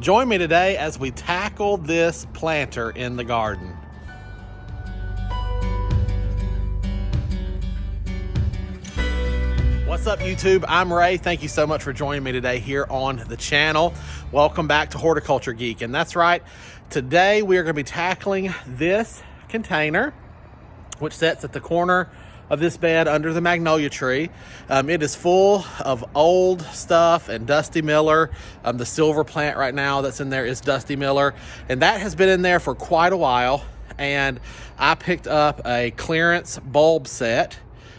Join me today as we tackle this planter in the garden. What's up, YouTube? I'm Ray. Thank you so much for joining me today here on the channel. Welcome back to Horticulture Geek. And that's right, today we are going to be tackling this container, which sits at the corner of this bed under the magnolia tree. It is full of old stuff and Dusty Miller. The silver plant right now that's in there is Dusty Miller, and that has been in there for quite a while. And I picked up a clearance bulb set,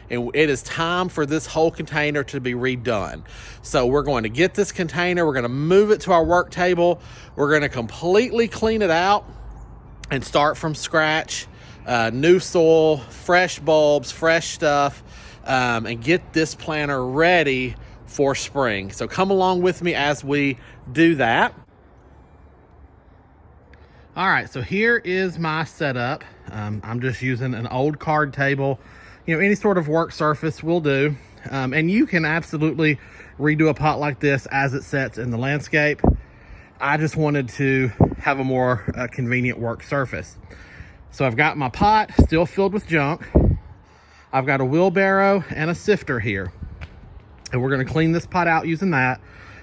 and it is time for this whole container to be redone. So we're going to get this container, we're going to move it to our work table, we're going to completely clean it out and start from scratch. New soil, fresh bulbs, fresh stuff, and get this planter ready for spring. So come along with me as we do that. All right, so here is my setup. I'm just using an old card table. You know, any sort of work surface will do. And you can absolutely redo a pot like this as it sets in the landscape. I just wanted to have a more convenient work surface. So I've got my pot still filled with junk. I've got a wheelbarrow and a sifter here. And we're gonna clean this pot out using that.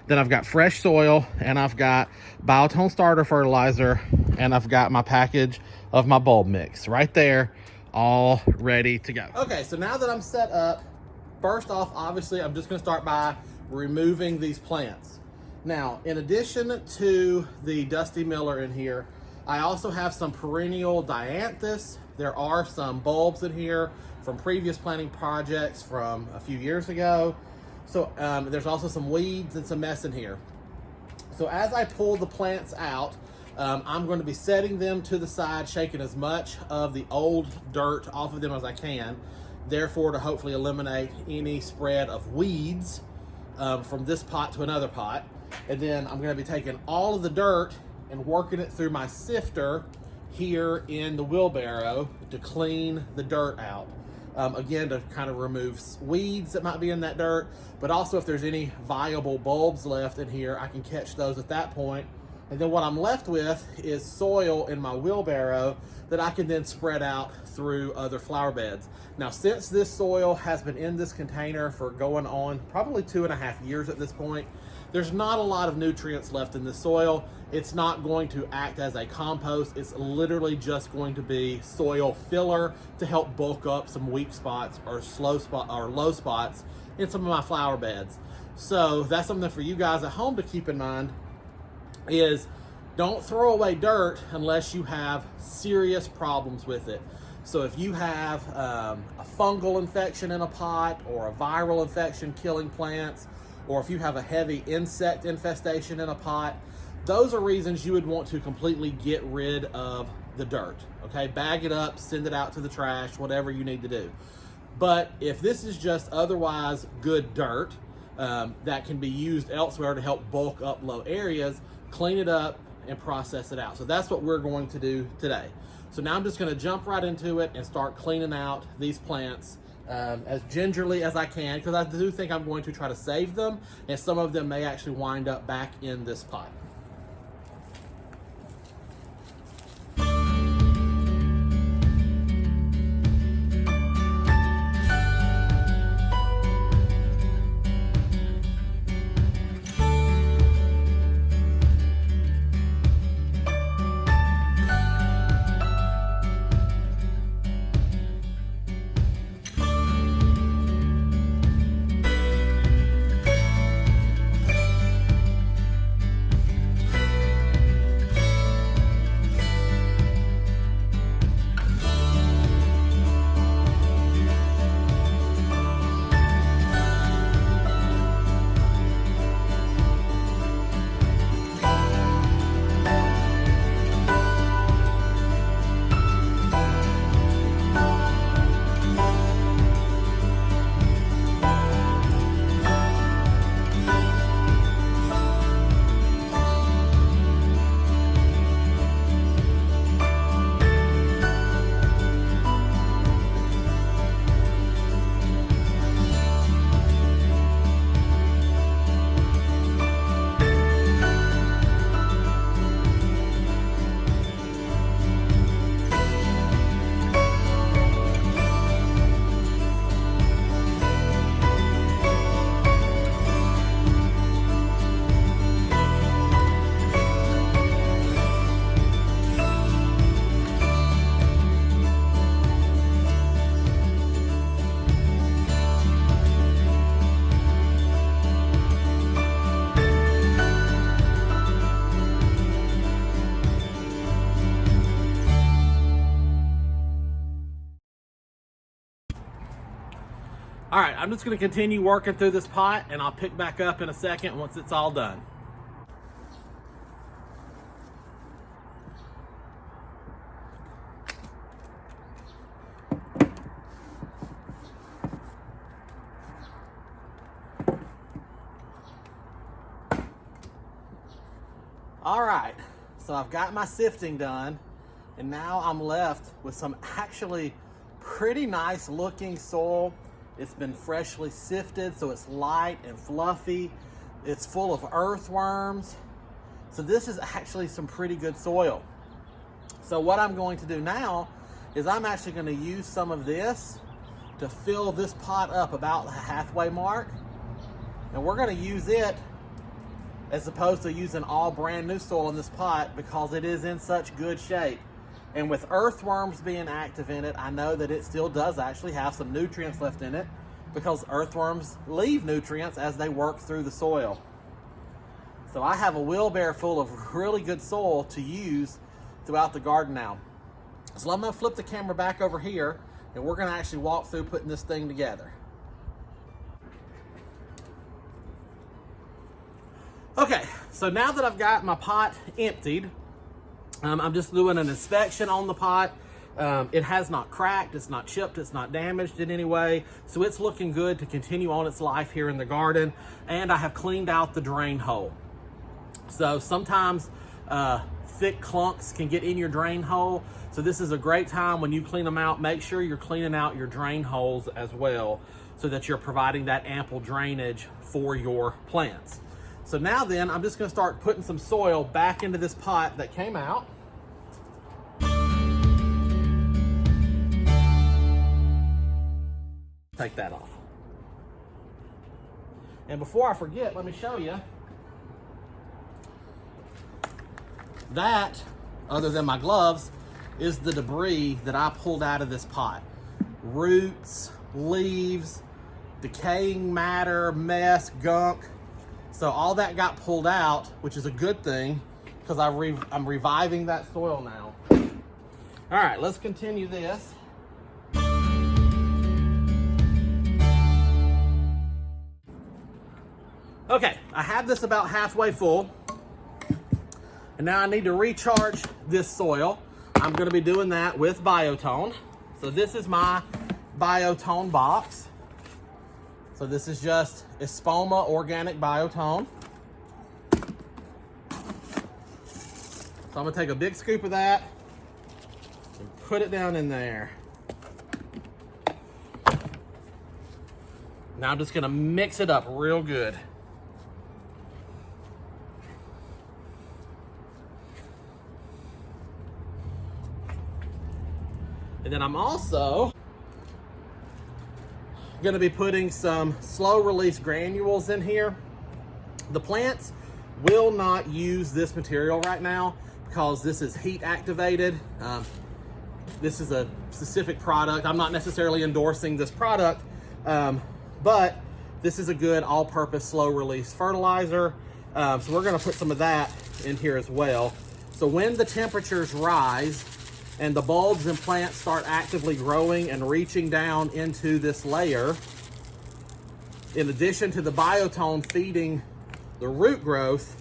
Then I've got fresh soil, and I've got Biotone starter fertilizer, and I've got my package of my bulb mix right there, all ready to go. Okay, so now that I'm set up, first off, obviously, I'm just gonna start by removing these plants. Now, in addition to the Dusty Miller in here, I also have some perennial dianthus. There are some bulbs in here from previous planting projects from a few years ago. So there's also some weeds and some mess in here. So as I pull the plants out, I'm going to be setting them to the side, shaking as much of the old dirt off of them as I can, therefore to hopefully eliminate any spread of weeds from this pot to another pot. And then I'm going to be taking all of the dirt and working it through my sifter here in the wheelbarrow to clean the dirt out. Again, to kind of remove weeds that might be in that dirt, but also if there's any viable bulbs left in here, I can catch those at that point. And then what I'm left with is soil in my wheelbarrow that I can then spread out through other flower beds. Now, since this soil has been in this container for going on probably 2.5 years at this point, there's not a lot of nutrients left in the soil. It's not going to act as a compost. It's literally just going to be soil filler to help bulk up some weak spots or low spots in some of my flower beds. So that's something for you guys at home to keep in mind, is don't throw away dirt unless you have serious problems with it. So if you have a fungal infection in a pot, or a viral infection killing plants, or if you have a heavy insect infestation in a pot, those are reasons you would want to completely get rid of the dirt, okay? Bag it up, send it out to the trash, whatever you need to do. But if this is just otherwise good dirt that can be used elsewhere to help bulk up low areas, clean it up and process it out. So that's what we're going to do today. So now I'm just gonna jump right into it and start cleaning out these plants as gingerly as I can, because I do think I'm going to try to save them, and some of them may actually wind up back in this pot. All right, I'm just gonna continue working through this pot and I'll pick back up in a second once it's all done. All right, so I've got my sifting done and now I'm left with some actually pretty nice looking soil. It's been freshly sifted, so it's light and fluffy. It's full of earthworms. So this is actually some pretty good soil. So what I'm going to do now is I'm actually going to use some of this to fill this pot up about the halfway mark. And we're going to use it as opposed to using all brand new soil in this pot because it is in such good shape. And with earthworms being active in it, I know that it still does actually have some nutrients left in it because earthworms leave nutrients as they work through the soil. So I have a wheelbarrow full of really good soil to use throughout the garden now. So I'm gonna flip the camera back over here and we're gonna actually walk through putting this thing together. Okay, so now that I've got my pot emptied, I'm just doing an inspection on the pot. It has not cracked, it's not chipped, it's not damaged in any way. So it's looking good to continue on its life here in the garden. And I have cleaned out the drain hole. So sometimes thick clunks can get in your drain hole. So this is a great time when you clean them out, make sure you're cleaning out your drain holes as well so that you're providing that ample drainage for your plants. So now then, I'm just gonna start putting some soil back into this pot that came out. Take that off. And before I forget, let me show you that, other than my gloves, is the debris that I pulled out of this pot. Roots, leaves, decaying matter, mess, gunk. So all that got pulled out, which is a good thing because I'm reviving that soil now. All right, let's continue this. Okay, I have this about halfway full. And now I need to recharge this soil. I'm gonna be doing that with Biotone. So this is my Biotone box. So this is just Espoma Organic Biotone. So I'm gonna take a big scoop of that and put it down in there. Now I'm just gonna mix it up real good. And then I'm also gonna be putting some slow release granules in here. The plants will not use this material right now because this is heat activated. This is a specific product. I'm not necessarily endorsing this product, but this is a good all-purpose slow release fertilizer. So we're gonna put some of that in here as well. So when the temperatures rise and the bulbs and plants start actively growing and reaching down into this layer, in addition to the Biotone feeding the root growth,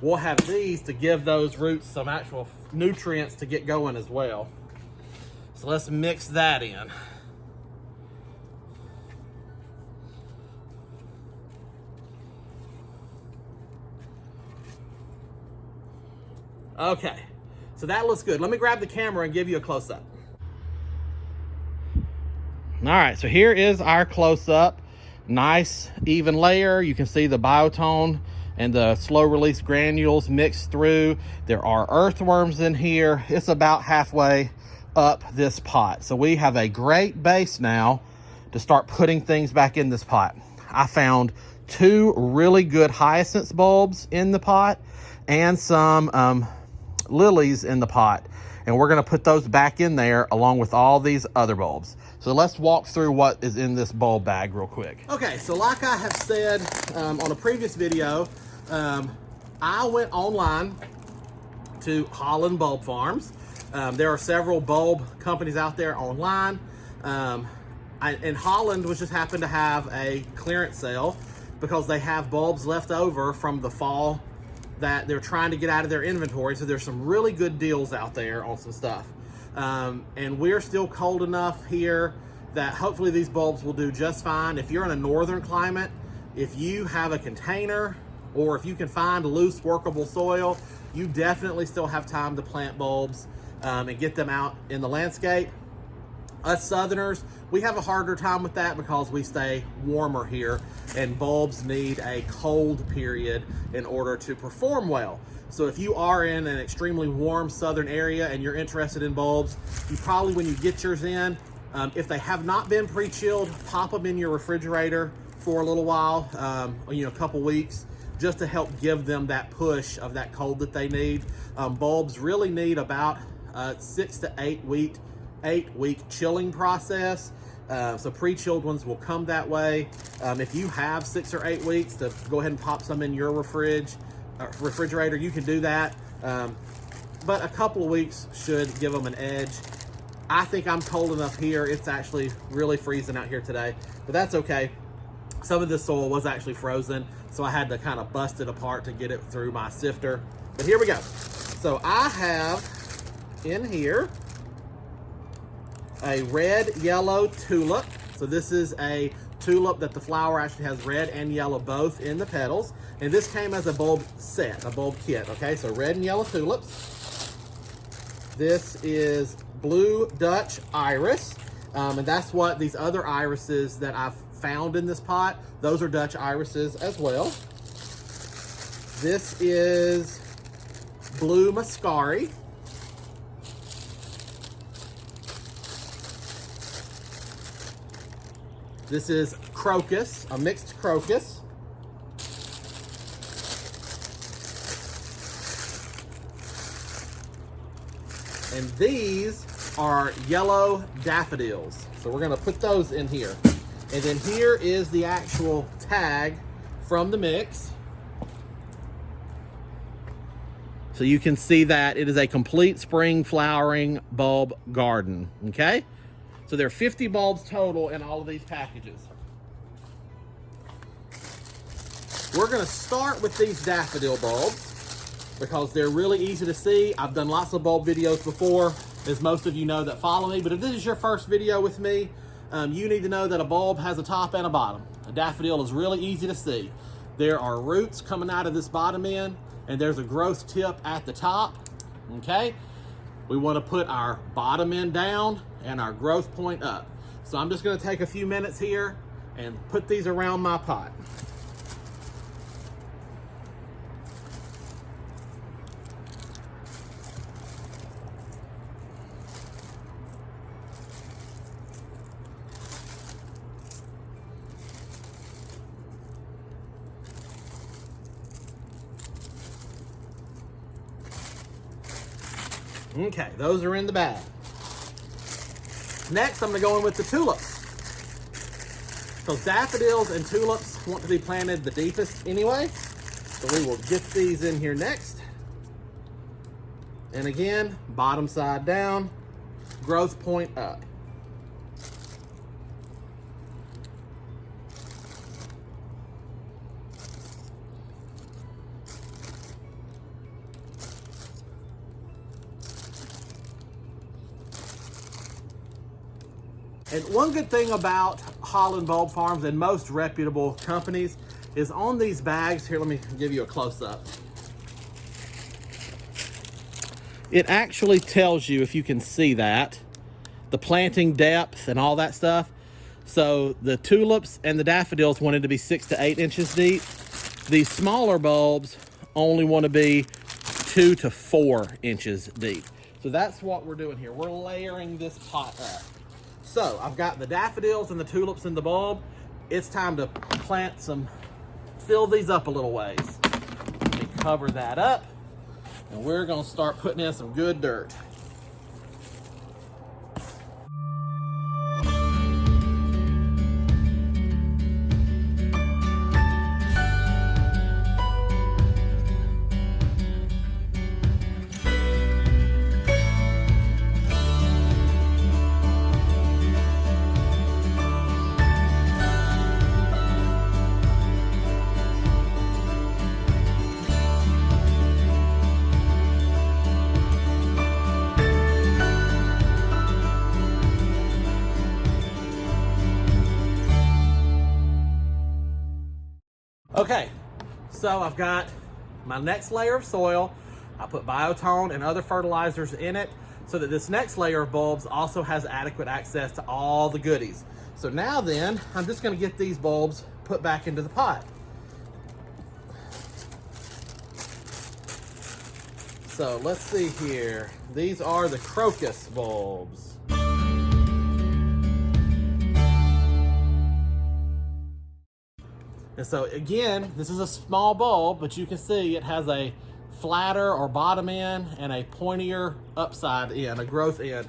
we'll have these to give those roots some actual nutrients to get going as well. So let's mix that in. Okay. So that looks good. Let me grab the camera and give you a close-up. All right, so here is our close-up. Nice, even layer. You can see the Biotone and the slow-release granules mixed through. There are earthworms in here. It's about halfway up this pot. So we have a great base now to start putting things back in this pot. I found 2 really good hyacinth bulbs in the pot and some lilies in the pot, and we're going to put those back in there along with all these other bulbs. So let's walk through what is in this bulb bag real quick. Okay, so like I have said on a previous video, I went online to Holland Bulb Farms. There are several bulb companies out there online. And Holland was just happened to have a clearance sale because they have bulbs left over from the fall that they're trying to get out of their inventory. So there's some really good deals out there on some stuff. And we're still cold enough here that hopefully these bulbs will do just fine. If you're in a northern climate, if you have a container or if you can find loose workable soil, you definitely still have time to plant bulbs and get them out in the landscape. Us Southerners, we have a harder time with that because we stay warmer here, and bulbs need a cold period in order to perform well. So if you are in an extremely warm southern area and you're interested in bulbs, you probably, when you get yours in, if they have not been pre-chilled, pop them in your refrigerator for a little while, a couple weeks, just to help give them that push of that cold that they need. Bulbs really need about 6 to 8 week chilling process. So pre-chilled ones will come that way. If you have 6 or 8 weeks to go ahead and pop some in your refrigerator, you can do that. But a couple of weeks should give them an edge. I think I'm cold enough here. It's actually really freezing out here today, but that's okay. Some of this soil was actually frozen, so I had to kind of bust it apart to get it through my sifter. But here we go. So I have in here a red yellow tulip. So this is a tulip that the flower actually has red and yellow both in the petals, and this came as a bulb set, a bulb kit. Okay, so red and yellow tulips. This is blue Dutch iris, and that's what these other irises that I've found in this pot, those are Dutch irises as well. This is blue muscari. This is crocus, a mixed crocus. And these are yellow daffodils. So we're gonna put those in here. And then here is the actual tag from the mix. So you can see that it is a complete spring flowering bulb garden, okay? So there are 50 bulbs total in all of these packages. We're gonna start with these daffodil bulbs because they're really easy to see. I've done lots of bulb videos before, as most of you know that follow me, but if this is your first video with me, you need to know that a bulb has a top and a bottom. A daffodil is really easy to see. There are roots coming out of this bottom end, and there's a growth tip at the top, okay? We wanna put our bottom end down and our growth point up. So I'm just gonna take a few minutes here and put these around my pot. Okay, those are in the bag. Next, I'm gonna go in with the tulips. So daffodils and tulips want to be planted the deepest anyway. So we will get these in here next. And again, bottom side down, growth point up. And one good thing about Holland Bulb Farms and most reputable companies is on these bags, here, let me give you a close-up. It actually tells you, if you can see that, the planting depth and all that stuff. So the tulips and the daffodils wanted to be 6 to 8 inches deep. These smaller bulbs only want to be 2 to 4 inches deep. So that's what we're doing here. We're layering this pot up. So I've got the daffodils and the tulips in the bulb. It's time to fill these up a little ways. Let me cover that up, and we're gonna start putting in some good dirt. Okay, so I've got my next layer of soil. I put biotone and other fertilizers in it so that this next layer of bulbs also has adequate access to all the goodies. So now then, I'm just gonna get these bulbs put back into the pot. So let's see here. These are the crocus bulbs. And so again, this is a small bulb, but you can see it has a flatter or bottom end and a pointier upside end, a growth end.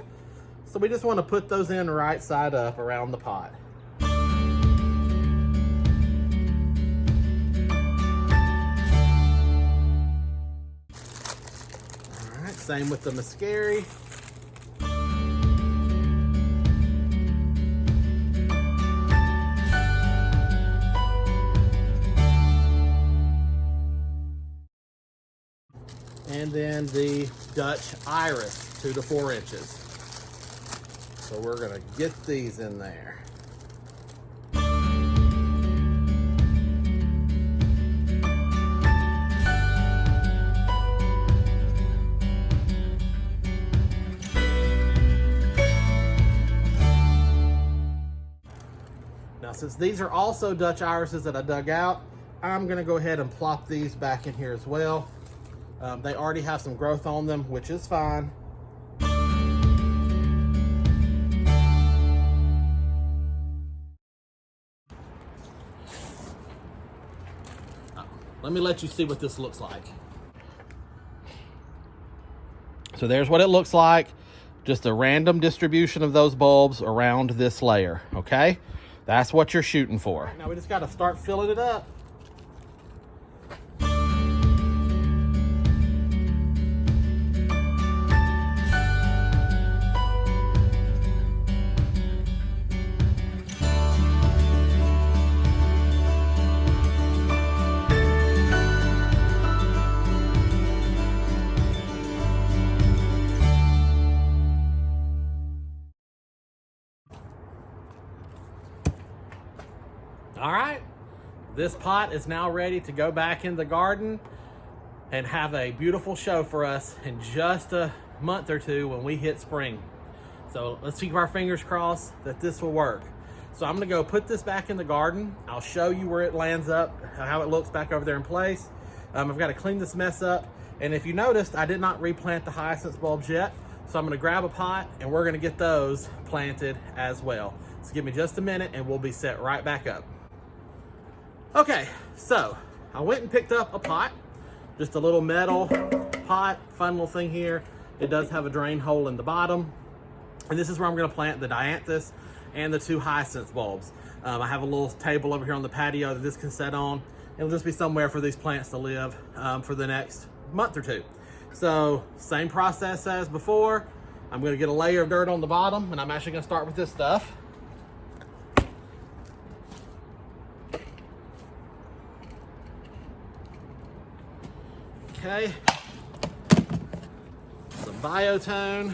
So we just want to put those in right side up around the pot. All right, same with the muscari. And then the Dutch iris, 2 to 4 inches. So we're gonna get these in there. All Now, since these are also Dutch irises that I dug out, I'm gonna go ahead and plop these back in here as well. They already have some growth on them, which is fine. Let me let you see what this looks like. So there's what it looks like. Just a random distribution of those bulbs around this layer, okay? That's what you're shooting for. Right, now we just gotta start filling it up. All right, this pot is now ready to go back in the garden and have a beautiful show for us in just a month or two when we hit spring. So let's keep our fingers crossed that this will work. So I'm gonna go put this back in the garden. I'll show you where it lands up, how it looks back over there in place. I've got to clean this mess up. And if you noticed, I did not replant the hyacinth bulbs yet. So I'm gonna grab a pot and we're gonna get those planted as well. So give me just a minute and we'll be set right back up. Okay, so I went and picked up a pot, just a little metal pot, fun little thing here. It does have a drain hole in the bottom. And this is where I'm gonna plant the dianthus and the 2 hyacinth bulbs. I have a little table over here on the patio that this can set on. It'll just be somewhere for these plants to live for the next month or two. So same process as before. I'm gonna get a layer of dirt on the bottom, and I'm actually gonna start with this stuff. Okay, some biotone.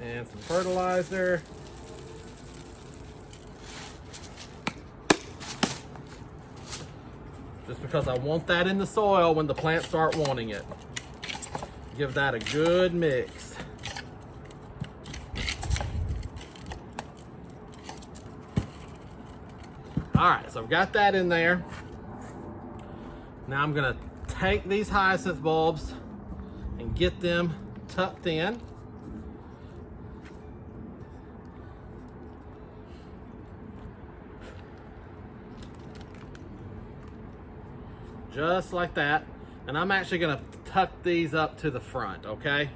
And some fertilizer. Just because I want that in the soil when the plants start wanting it. Give that a good mix. All right, so I've got that in there. Now I'm gonna take these hyacinth bulbs and get them tucked in. Just like that. And I'm actually gonna tuck these up to the front, okay?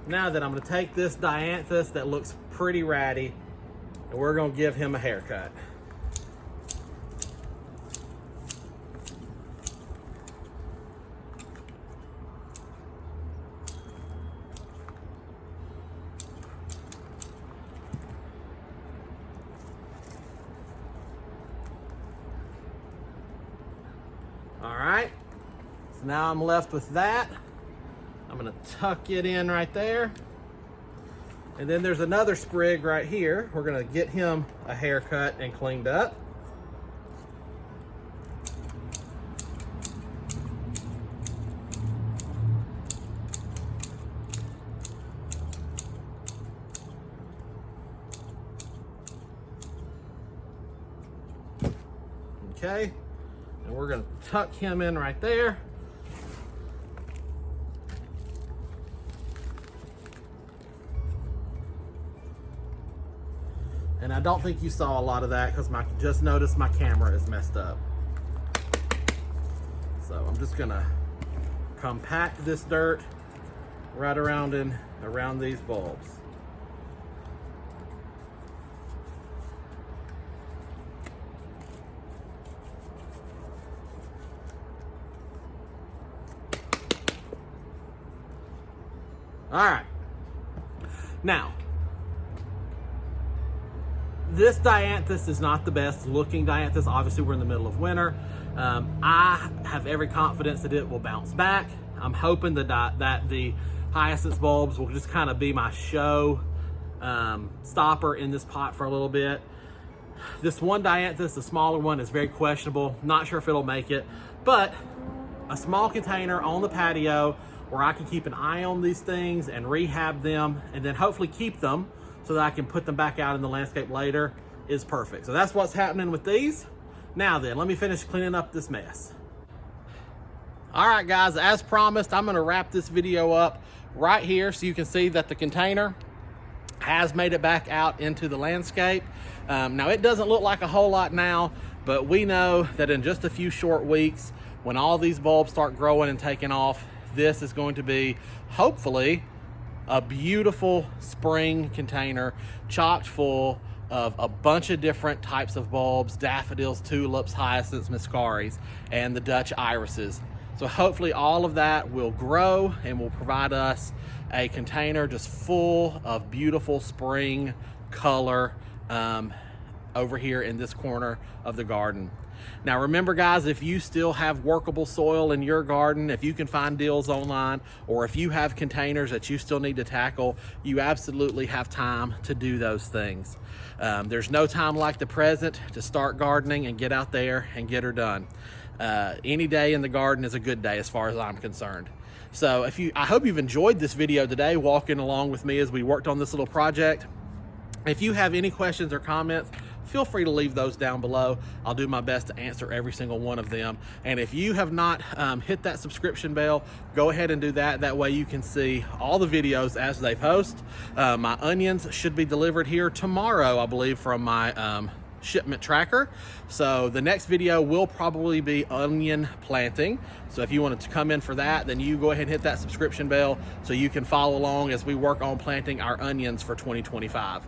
Now that I'm gonna take this dianthus that looks pretty ratty and we're gonna give him a haircut. All right, so now I'm left with that. I'm I'm gonna tuck it in right there. And then there's another sprig right here. We're gonna get him a haircut and cleaned up. Okay, and we're gonna tuck him in right there. And I don't think you saw a lot of that because just noticed my camera is messed up. So I'm just gonna compact this dirt right around these bulbs. All right, now, this dianthus is not the best looking dianthus. Obviously, we're in the middle of winter. I have every confidence that it will bounce back. I'm hoping that the hyacinth bulbs will just kind of be my show stopper in this pot for a little bit. This one dianthus, the smaller one, is very questionable. Not sure if it'll make it, but a small container on the patio where I can keep an eye on these things and rehab them and then hopefully keep them so that I can put them back out in the landscape later is perfect. So that's what's happening with these. Now then, let me finish cleaning up this mess. All right, guys, as promised, I'm gonna wrap this video up right here so you can see that the container has made it back out into the landscape. Now, it doesn't look like a whole lot now, but we know that in just a few short weeks, when all these bulbs start growing and taking off, this is going to be, hopefully, a beautiful spring container chocked full of a bunch of different types of bulbs: daffodils, tulips, hyacinths, muscaris, and the Dutch irises. So hopefully all of that will grow and will provide us a container just full of beautiful spring color over here in this corner of the garden. Now remember, guys, if you still have workable soil in your garden, if you can find deals online, or if you have containers that you still need to tackle, you absolutely have time to do those things. There's no time like the present to start gardening and get out there and get her done. Any day in the garden is a good day as far as I'm concerned. So I hope you've enjoyed this video today, walking along with me as we worked on this little project. If you have any questions or comments, feel free to leave those down below. I'll do my best to answer every single one of them. And if you have not hit that subscription bell, go ahead and do that. That way you can see all the videos as they post. My onions should be delivered here tomorrow, I believe, from my shipment tracker. So the next video will probably be onion planting. So if you wanted to come in for that, then you go ahead and hit that subscription bell so you can follow along as we work on planting our onions for 2025.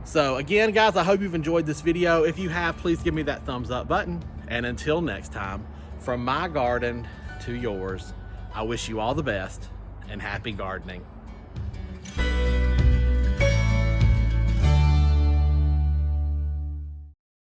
So again, guys, I hope you've enjoyed this video. If you have, please give me that thumbs up button. And until next time, from my garden to yours, I wish you all the best and happy gardening.